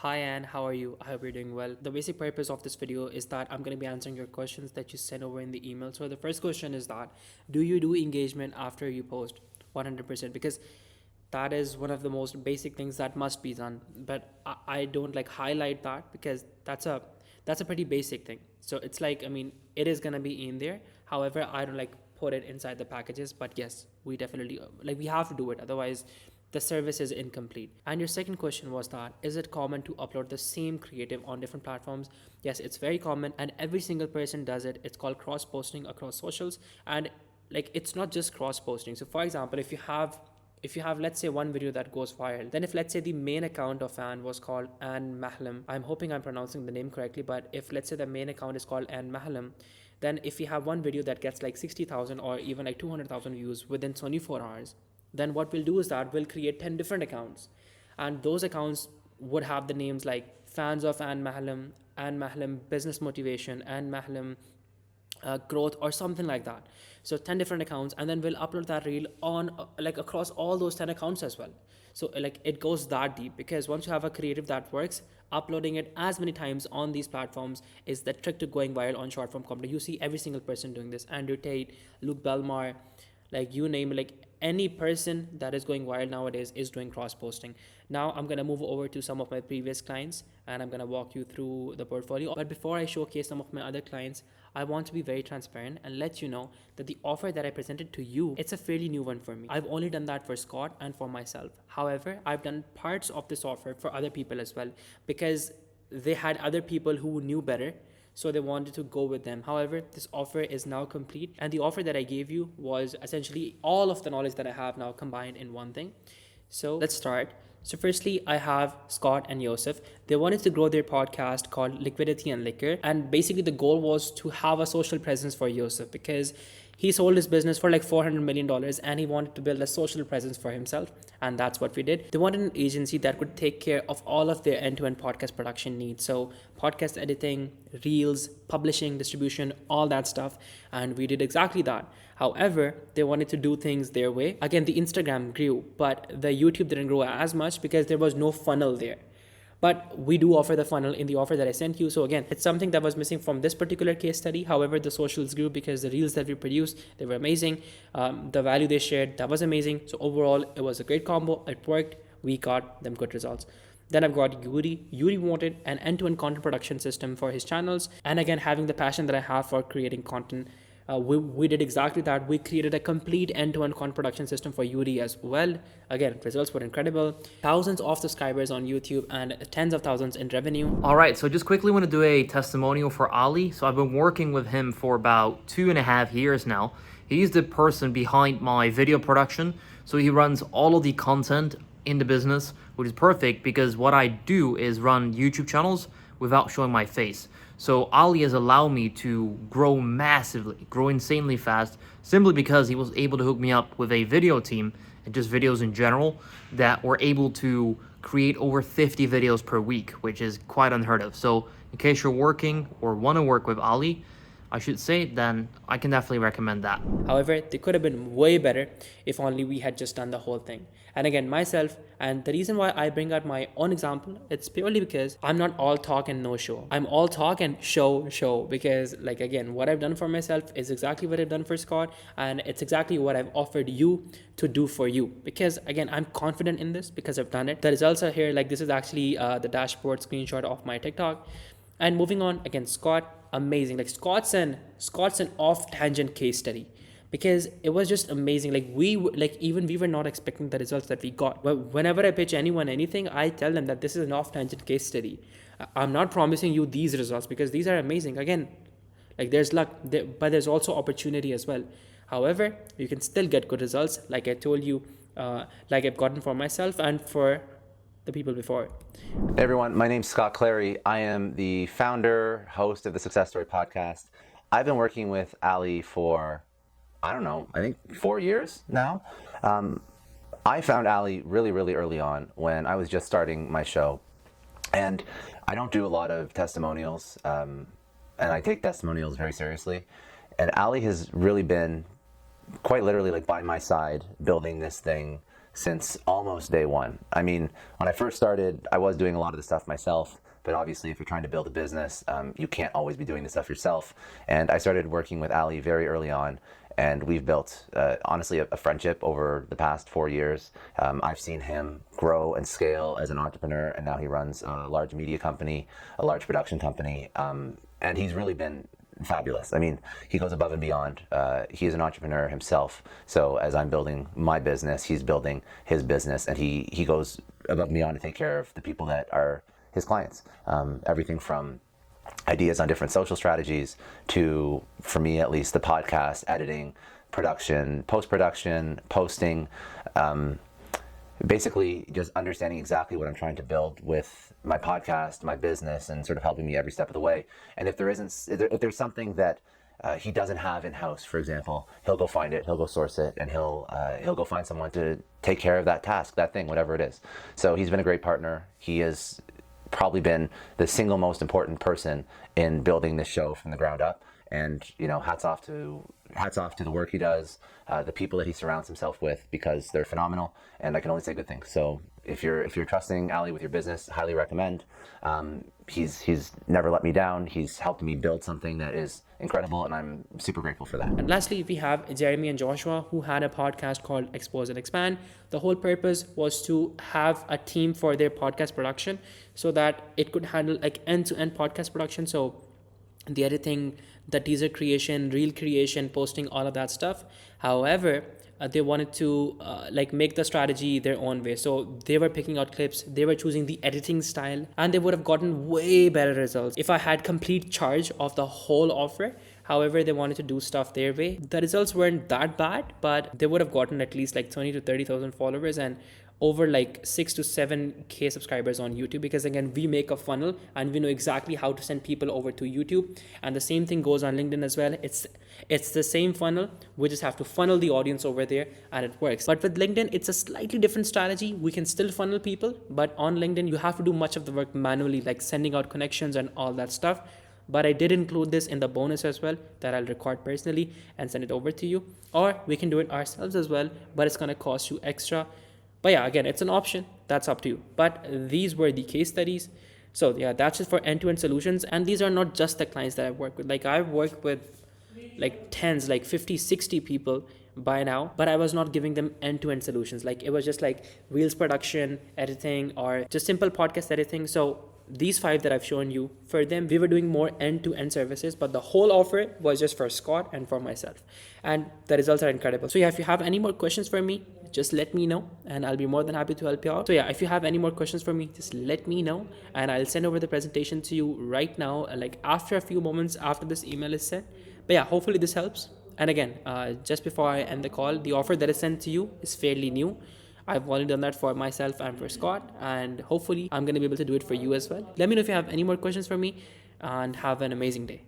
Hi Anne, how are you? I hope you're doing well. The basic purpose of this video is that I'm going to be answering your questions that you sent over in the email. So the first question is that do you do engagement after you post? 100%, because that is one of the most basic things that must be done. But I don't like highlight that because that's a pretty basic thing. So it's like, I mean, it is going to be in there. However, I don't like put it inside the packages, but yes, we definitely like we have to do it, otherwise the service is incomplete. And your second question was that is it common to upload the same creative on different platforms? Yes, it's very common and every single person does it. It's called cross posting across socials. And like it's not just cross posting. So for example, if you have let's say one video that goes viral, then if let's say the main account of Anne was called Anne Mahlam, I'm hoping I'm pronouncing the name correctly, but if let's say the main account is called Anne Mahlam, then if you have one video that gets like 60,000 or even like 200,000 views within 24 hours, then what we'll do is that we'll create 10 different accounts, and those accounts would have the names like fans of Anne Mahlam business motivation, Anne Mahlam growth, or something like that. So 10 different accounts, and then we'll upload that reel on like across all those 10 accounts as well. So like it goes that deep, because once you have a creative that works, uploading it as many times on these platforms is the trick to going viral on short form content. You see every single person doing this: Andrew Tate, Luke Belmar, like you name it, like any person that is going viral nowadays is doing cross posting. Now I'm going to move over to some of my previous clients and I'm going to walk you through the portfolio. But before I showcase some of my other clients, I want to be very transparent and let you know that the offer that I presented to you, it's a fairly new one for me. I've only done that for Scott and for myself. However, I've done parts of this offer for other people as well, because they had other people who knew better, so they wanted to go with them. However, this offer is now complete, and the offer that I gave you was essentially all of the knowledge that I have now combined in one thing. So let's start. So firstly, I have Scott and Joseph. They wanted to grow their podcast called Liquidity and Liquor, and basically the goal was to have a social presence for Joseph, because he sold his business for like $400 million and he wanted to build a social presence for himself, and that's what we did. They wanted an agency that could take care of all of their end-to-end podcast production needs, so podcast editing, reels, publishing, distribution, all that stuff, and we did exactly that. However, they wanted to do things their way. Again, the Instagram grew, but the YouTube didn't grow as much because there was no funnel there. But we do offer the funnel in the offer that I sent you. So again, it's something that was missing from this particular case study. However, the socials grew because the reels that we produced, they were amazing. The value they shared, that was amazing. So overall, it was a great combo. It worked. We got them good results. Then I've got Yuri. Yuri wanted an end-to-end content production system for his channels. And again, having the passion that I have for creating content, we did exactly that. We created a complete end-to-end content production system for Yuri as well. Again, results were incredible. Thousands of subscribers on YouTube and tens of thousands in revenue. All right, so just quickly want to do a testimonial for Ali. So I've been working with him for about 2.5 years now. He's the person behind my video production. So he runs all of the content in the business, which is perfect because what I do is run YouTube channels without showing my face. So Ali has allowed me to grow massively, grow insanely fast, simply because he was able to hook me up with a video team and just videos in general that were able to create over 50 videos per week, which is quite unheard of. So in case you're working or want to work with Ali, I should say, then I can definitely recommend that. However, they could have been way better if only we had just done the whole thing. And again, myself, and the reason why I bring out my own example, it's purely because I'm not all talk and no show. I'm all talk and show, because like, again, what I've done for myself is exactly what I've done for Scott, and it's exactly what I've offered you to do for you. Because again, I'm confident in this because I've done it. The results are here. Like this is actually the dashboard screenshot of my TikTok. And moving on, again, Scott, amazing. Like Scott's an off tangent case study, because it was just amazing. Like even we were not expecting the results that we got. But whenever I pitch anyone anything, I tell them that this is an off tangent case study. I'm not promising you these results because these are amazing. Again, like there's luck, but there's also opportunity as well. However, you can still get good results, like I told you, like I've gotten for myself and for the people before. Hey everyone, my name's Scott Clary. I am the founder, host of the Success Story podcast. I've been working with Ali for, I don't know, I think 4 years now. I found Ali really, really early on when I was just starting my show. And I don't do a lot of testimonials, and I take testimonials very seriously. And Ali has really been quite literally like by my side building this thing since almost day one. I mean, when I first started, I was doing a lot of the stuff myself, but obviously if you're trying to build a business, you can't always be doing the stuff yourself. And I started working with Ali very early on, and we've built, honestly, a friendship over the past 4 years. I've seen him grow and scale as an entrepreneur, and now he runs a large media company, a large production company, and he's really been fabulous. I mean, he goes above and beyond. He is an entrepreneur himself. So as I'm building my business, he's building his business, and he goes above and beyond to take care of the people that are his clients. Everything from ideas on different social strategies to, for me at least, the podcast, editing, production, post-production, posting, basically just understanding exactly what I'm trying to build with my podcast, my business, and sort of helping me every step of the way. And if there's something that he doesn't have in-house, for example, he'll go find it, he'll go source it, and he'll go find someone to take care of that task, that thing, whatever it is. So he's been a great partner. He has probably been the single most important person in building this show from the ground up. And, you know, hats off to the work he does, the people that he surrounds himself with, because they're phenomenal, and I can only say good things. So if you're trusting Ali with your business, highly recommend. He's never let me down. He's helped me build something that is incredible, and I'm super grateful for that. And lastly, we have Jeremy and Joshua, who had a podcast called Expose and Expand. The whole purpose was to have a team for their podcast production so that it could handle like end-to-end podcast production. So the editing, the teaser creation, reel creation, posting, all of that stuff. However, they wanted to make the strategy their own way. So they were picking out clips, they were choosing the editing style, and they would have gotten way better results if I had complete charge of the whole offer. However, they wanted to do stuff their way. The results weren't that bad, but they would have gotten at least like 20 to 30,000 followers and over like 6 to 7K subscribers on YouTube, because again, we make a funnel and we know exactly how to send people over to YouTube. And the same thing goes on LinkedIn as well. It's the same funnel. We just have to funnel the audience over there and it works. But with LinkedIn, it's a slightly different strategy. We can still funnel people, but on LinkedIn, you have to do much of the work manually, like sending out connections and all that stuff. But I did include this in the bonus as well that I'll record personally and send it over to you. Or we can do it ourselves as well, but it's going to cost you extra. But yeah, again, it's an option. That's up to you. But these were the case studies. So yeah, that's it for end-to-end solutions. And these are not just the clients that I've worked with. Like I've worked with like tens, like 50, 60 people by now, but I was not giving them end-to-end solutions. Like it was just like Reels production, editing, or just simple podcast editing. So these 5 that I've shown you, for them, we were doing more end-to-end services, but the whole offer was just for Scott and for myself. And the results are incredible. So yeah, if you have any more questions for me, just let me know and I'll be more than happy to help you out. So yeah, if you have any more questions for me, just let me know and I'll send over the presentation to you right now, like after a few moments after this email is sent. But yeah, hopefully this helps. And again, just before I end the call, the offer that is sent to you is fairly new. I've only done that for myself and for Scott, and hopefully I'm going to be able to do it for you as well. Let me know if you have any more questions for me, and have an amazing day.